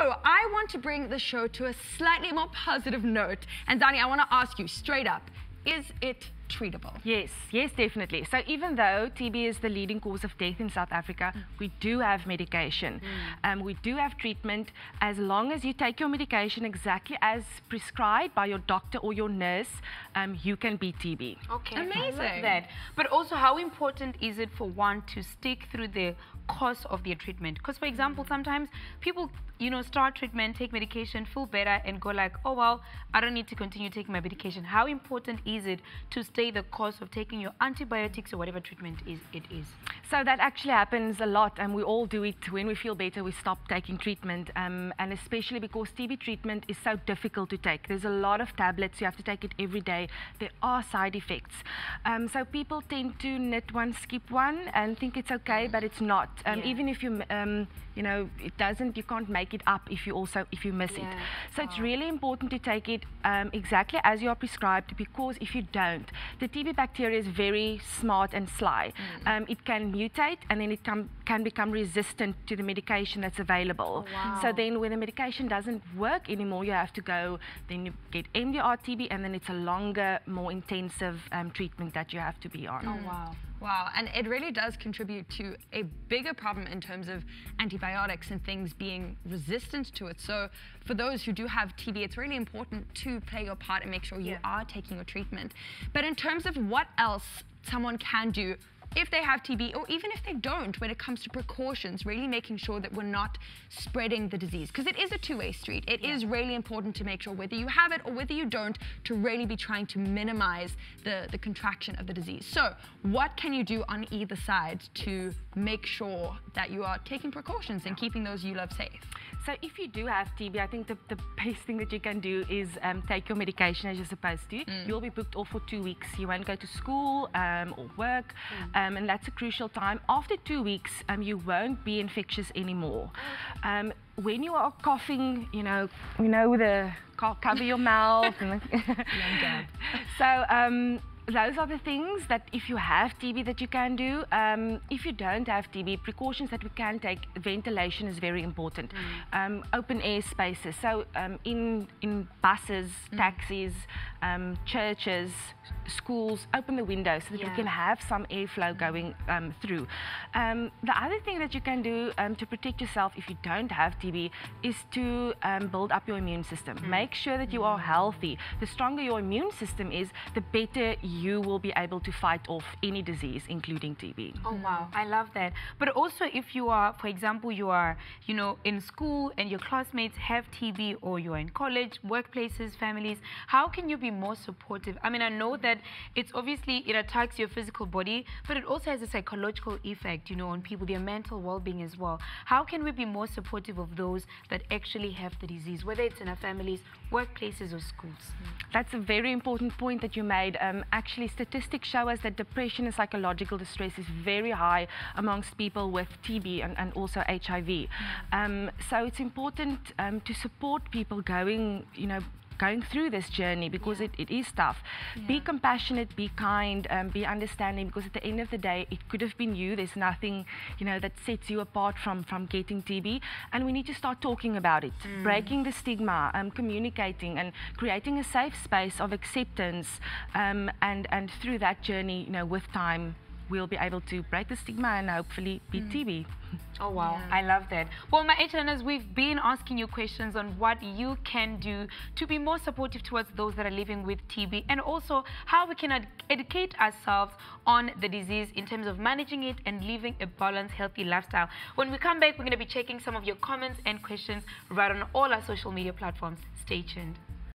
I want to bring the show to a slightly more positive note. And Dani, I want to ask you straight up, is it treatable? Yes, definitely. So even though TB is the leading cause of death in South Africa, we do have medication. We do have treatment. As long as you take your medication exactly as prescribed by your doctor or your nurse, you can beat TB. Okay, amazing. I love that. But also, how important is it for one to stick through the course of their treatment? Because, for example, sometimes people, start treatment, take medication, feel better, and go like, oh, well, I don't need to continue taking my medication. How important is it to stay the course of taking your antibiotics or whatever treatment it is? So that actually happens a lot, and we all do it. When we feel better, we stop taking treatment, and especially because TB treatment is so difficult to take. There's a lot of tablets. You have to take it every day. There are side effects. So people tend to knit one, skip one, and think it's okay, but it's not. Even if you, it doesn't, you can't make it up if you miss it. So it's really important to take it exactly as you are prescribed, because if you don't, the TB bacteria is very smart and sly. It can mutate, and then it can become resistant to the medication that's available. So then when the medication doesn't work anymore, you have to go, then you get MDR TB, and then it's a longer, more intensive treatment that you have to be on. Wow, and it really does contribute to a bigger problem in terms of antibiotics and things being resistant to it. So for those who do have TB, it's really important to play your part and make sure you are taking your treatment. But in terms of what else someone can do if they have TB, or even if they don't, when it comes to precautions, really making sure that we're not spreading the disease, because it is a two-way street. It is really important to make sure, whether you have it or whether you don't, to really be trying to minimize the contraction of the disease. So what can you do on either side to make sure that you are taking precautions and keeping those you love safe? So if you do have TB, I think the best thing that you can do is take your medication as you're supposed to. You'll be booked off for 2 weeks. You won't go to school or work, and that's a crucial time. After 2 weeks, you won't be infectious anymore. When you are coughing, the cover your mouth. So those are the things that if you have TB that you can do. If you don't have TB, precautions that we can take, ventilation is very important. Open air spaces, so in buses, taxis, churches, schools, open the windows so that we can have some airflow going through. The other thing that you can do to protect yourself if you don't have TB is to build up your immune system. Make sure that you are healthy. The stronger your immune system is, the better you will be able to fight off any disease, including TB. Oh, wow. I love that. But also, if you are, for example, you are, in school and your classmates have TB, or you're in college, workplaces, families, how can you be more supportive? I mean, I know that it's obviously, it attacks your physical body, but it also has a psychological effect, on people, their mental well-being as well. How can we be more supportive of those that actually have the disease, whether it's in our families, workplaces, or schools? That's a very important point that you made. Actually, statistics show us that depression and psychological distress is very high amongst people with TB and also HIV. So it's important to support people going through this journey, because it is tough. Be compassionate, be kind, be understanding, because at the end of the day, it could have been you. There's nothing, that sets you apart from getting TB. And we need to start talking about it, breaking the stigma, communicating, and creating a safe space of acceptance. And through that journey, with time, we'll be able to break the stigma and hopefully beat TB. Oh, wow. I love that. Well, my HLNers, we've been asking you questions on what you can do to be more supportive towards those that are living with TB, and also how we can educate ourselves on the disease in terms of managing it and living a balanced, healthy lifestyle. When we come back, we're going to be checking some of your comments and questions right on all our social media platforms. Stay tuned.